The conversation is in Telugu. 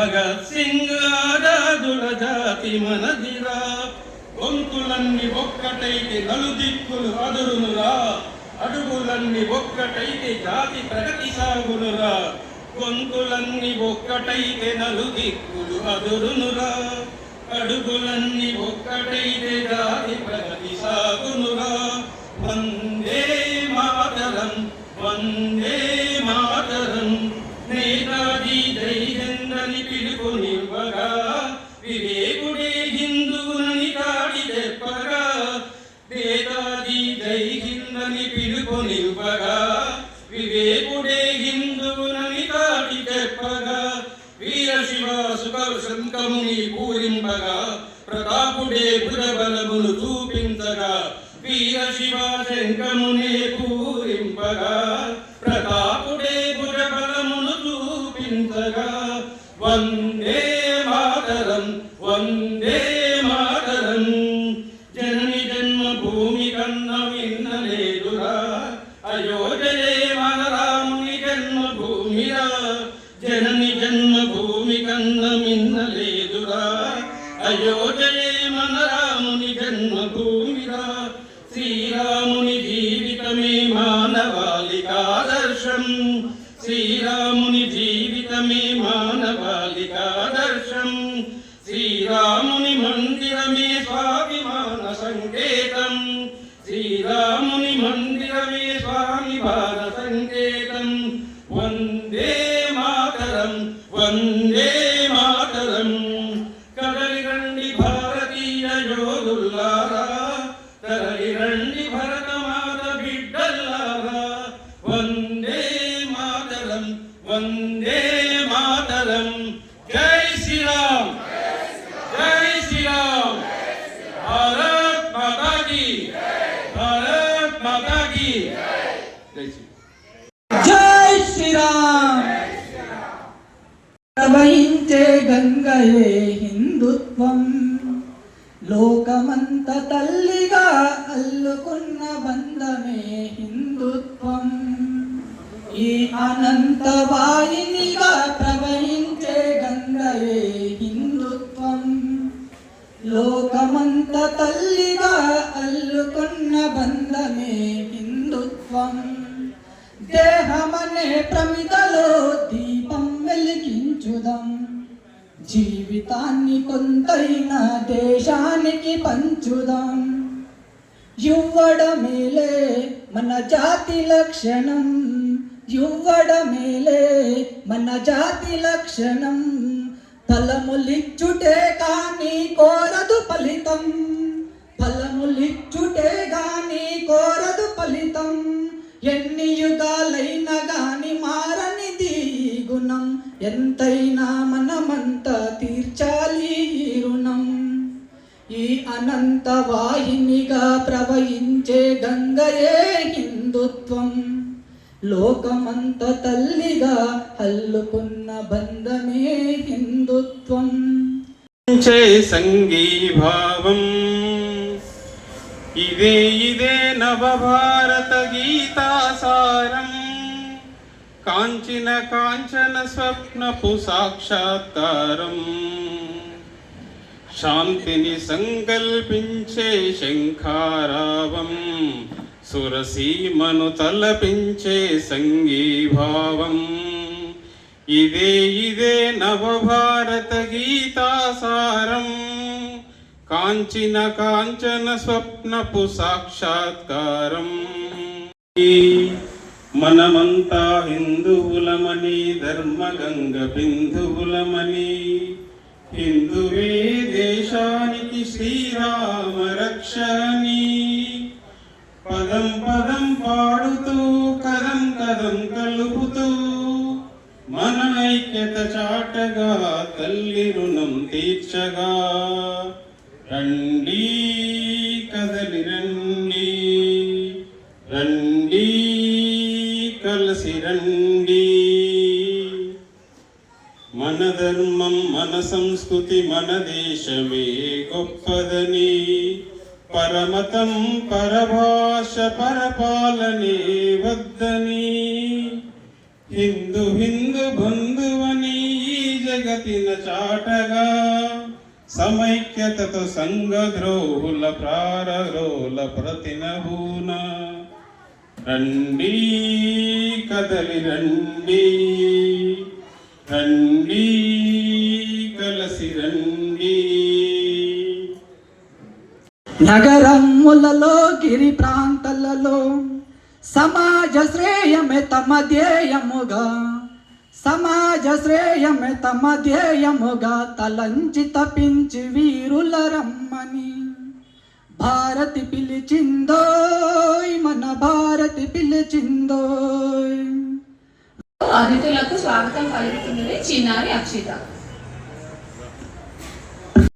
భగత్ సింగ్ ఆజాదుల జాతి మనదిరా. గొంతులన్నీ ఒక్కటైతే నలుదిక్కులు అదురునురా, అడుగులన్నీ ఒక్కటైతే జాతి ప్రగతి సాగునురా. గొంతులన్నీ ఒక్కటైతే నలుదిక్కులు అదురునురా, అడుగులన్నీ ఒక్కటైతే జాతి ప్రగతి సాగునురా. వందే మాతరం, వందే మాతరం. నేతాజీ జై హిందని పిలుపునివ్వగా, వివేకుడే హిందువులని కాడి చెప్పగా. నేతాజీ జై హిందని పిలుపునివ్వగా, వివేకుడే హిందువులని కాడి చెప్పగా. వీర శివ సుకరు శంఖముని పూరింపగా, ప్రతాపుడే భుజబలమును చూపించగా. వీర శివ శంఖముని పూరింపగా, ప్రతాపుడే భుజబలమును చూపించగా. వందే మాతరం, వందే మాతరం. జనని జన్మభూమి కన్న విన్నలేదురా, అయోధ్యయే మన రాముని జన్మభూమిరా. జనని జన్మభూమి కన్న మిన్నలేదురా, అయోధ్యయే మన రాముని జన్మభూమిరా. శ్రీరాముని జీవితమే మానవాళికాదర్శం, శ్రీరాముని జీవితమే మానవాళికాదర్శం. శ్రీరాముని మందిరమే స్వాభిమాన సంకేతం, శ్రీరాముని మందిరమే స్వాభిమాన సంకేతం. వందే మాతరం, వందే మాతరం. కదలి రండి భారతీయ యోధుల్లారా, తరలి రండి భరతమాత బిడ్డల్లారా. వందే మాతరం, వందే మాతరం. జై శ్రీరామ్, జై శ్రీరామ్. భారత్ మాతా కీ, భారత్ మాతా కీ. జై శ్రీరామ్, జై శ్రీరామ్. ప్రవహించే గంగయే హిందుత్వం, లోకమంత తల్లిగా అల్లుకున్న బంధమే హిందుత్వం. ఈ అనంత వాహినిగా ప్రవహించే గంగయే హిందుత్వం, లోకమంత తల్లిగా అల్లుకున్న బంధమే హిందుత్వం. దేహమనే ప్రమిదలో దీపం వెలిగించుదాం, జీవితాన్ని కొంతైనా దేశానికి పంచుదాం. యువ్వడమేలే మన జాతి లక్షణం, యువ్వడమేలే మన జాతి లక్షణం. ఫలములిచ్చుటే కానీ కోరదు ఫలితం, ఫలములిచ్చుటే గాని కోరదు ఫలితం. ఎన్ని యుగాలైనా గాని మారనిది గుణం, ఎంతైనా మనమంతా తీర్చాలి ఈ రుణం. ఈ అనంత వాహినిగా ప్రవహించే గంగయే హిందుత్వం, లోకమంత తల్లిగా అల్లుకున్న బంధమే హిందుత్వం. సంఘీభావం ఇదే ఇదే నవభారత గీతాసారం. కాంచిన కాంచన స్వప్నపు సాక్షాత్కారం, శాంతిని సంకల్పించే శంఖారావం. సురసీమను తలపించే సంఘీభావం. ఇదే ఇదే నవభారత గీతాసారం. కాంచిన కాంచన స్వప్నపు సాక్షాత్కారం. మనమంతా హిందువులమని, ధర్మగంగ బిందువులమని. హిందువే దేశానికి శ్రీరామ రక్షని. పదం పదం పాడుతూ, కదం కదం కలుపుతూ, మన ఐక్యత చాటగా తల్లి రుణం తీర్చగా. రండి కదలి రండి, రండి కలసి రండి. మన ధర్మం మన సంస్కృతి మన దేశమే గొప్పదని. పరమతం పరభాష పరపాలనే వద్దని. హిందూ హిందూ బంధువని ఈ జగతిన చాటగా సమైక్యతతో సంగద్రోహుల ప్రారరోల ప్రతినభూన రండి కదలి రండి రండి కలసి రండి. నగరములలో గిరి ప్రాంతాలలో సమాజ శ్రేయమే తమ ధ్యేయముగా సమాజ శ్రేయమే తమ ధ్యేయముగా తలంచి తపించి వీరుల రమ్మని భారతి పిలిచిందోయ్ మన భారతి పిలిచిందోయ్. అతిథులకు స్వాగతం పలుకుతున్నది చిన్నారి అక్షిత.